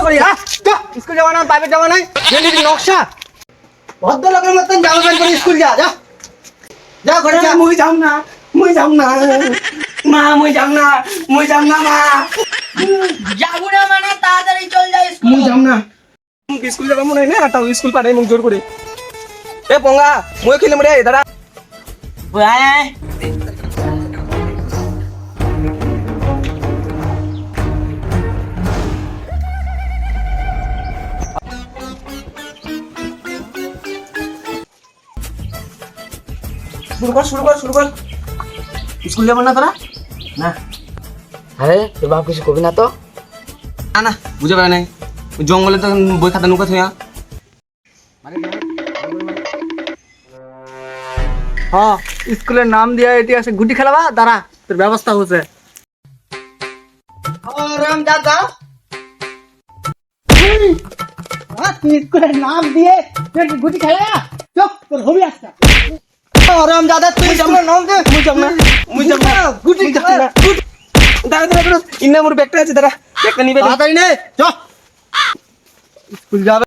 করি স্কুল যাওয়া না প্রাইভেট যাওয়া নাই নকশা ভদ্রলোকের মতন জামা প্যান্ট পরে স্কুল যা যা যা ঘরে যা মুই যাম না মা মুই যাম না মা যাবো না মানে তাড়াতাড়ি চল যা মুই যাম না স্কুল যাবা মনে হয় না তাও স্কুল পাঠাই মুখ জোর করে এ পঙ্গা মুই খেলিম রে দাঁড়া ভাই শুরু কর স্কুল যাবো না তোরা না আরে তোর বাপ কিছু কবি না তো না বুঝে পারে নাই জঙ্গলে তো বই খাতা নৌকা থুয়া হ্যাঁ স্কুলের নাম দিয়া এটি আছে গুটি খেলাবা দাঁড়া তোর ব্যবস্থা হচ্ছে রাম দাদা স্কুলের নাম দিয়ে গুটি খেলা চুপ তোর হবি আজকে রাম দাদা তুই নাম দে মুই যাব না গুটি খেলা দাঁড়া ইন্না মোর ব্যাগটা আছে দাঁড়া ব্যাগটা নিবে তাড়াতাড়ি নে চ স্কুল যাবে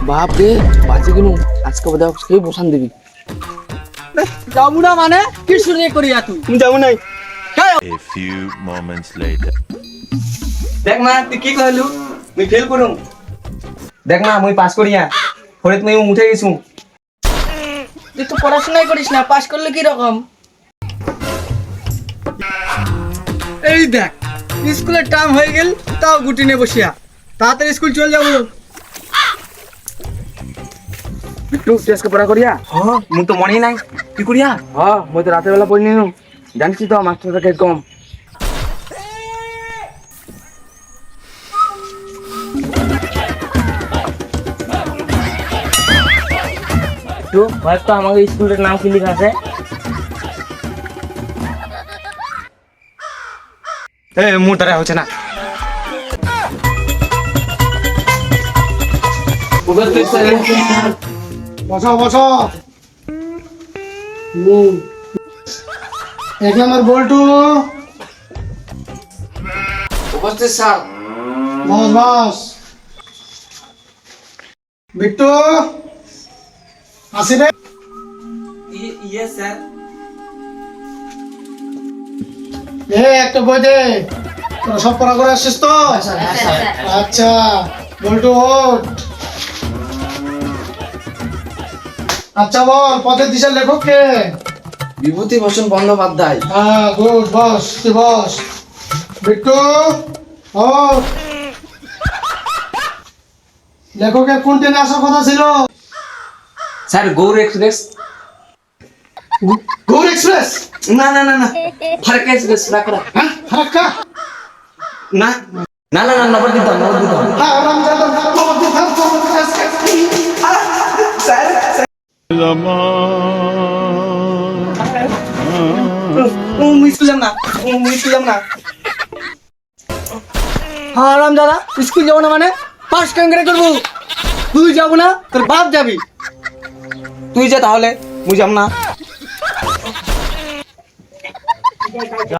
বাপ রে বাঁচি কিনু আজকে বোধহয় সেই বসান দিবি যাবো না মানে কি শুরু করি তুই যাবো নাই A few moments later. দেখ মা তুই কি কইলু মুই ফেল করুম দেখ মা মুই পাস করিয়া পরে তুই উঠে গেছু তুই তো পড়াশোনাই করিস না পাস করলে কি রকম এই দেখ স্কুলের টাইম হয়ে গেল তাও গুটি নে বসিয়া তাড়াতাড়ি স্কুল চল যাবো একটু টেস্ট পড়া করিয়া হ্যাঁ মুই তো মনেই নাই কি করিয়া হ্যাঁ মই তো রাতের বেলা পড়ি নিনু জানিস তো মাস্টারটা কে কম একটু হয়তো আমাকে স্কুলের নাম কি লেখা আছে এ মুই তারা হচ্ছে না বসো এক নম্বর বল্টু উপস্থিত স্যার বস বিট্টু আসিবে ইয়েস স্যার একটা বই দে তোরা সব পড়া করে আসছিস তো আচ্ছা বল্টু ওঠ আচ্ছা বল পথের দিশার লেখক কে বিভূতিভূষণ বন্দ্যোপাধ্যায় হ্যাঁ গুড বস তুই বস বিট্টু ওঠ লেখকের কোন ট্রেনে আসার কথা ছিল sir Gour express Gour express না ফারাক্কা এক্সপ্রেস হ্যাঁ ফারাক্কা না নবদ্বীপ হ্যাঁ রামজাদা হারাম দাদা স্কুল যাবো না মানে পাস কেঙ্গরে করবো তুই যাবো না তোর বাপ যাবি তুই যা তাহলে মুই যাব না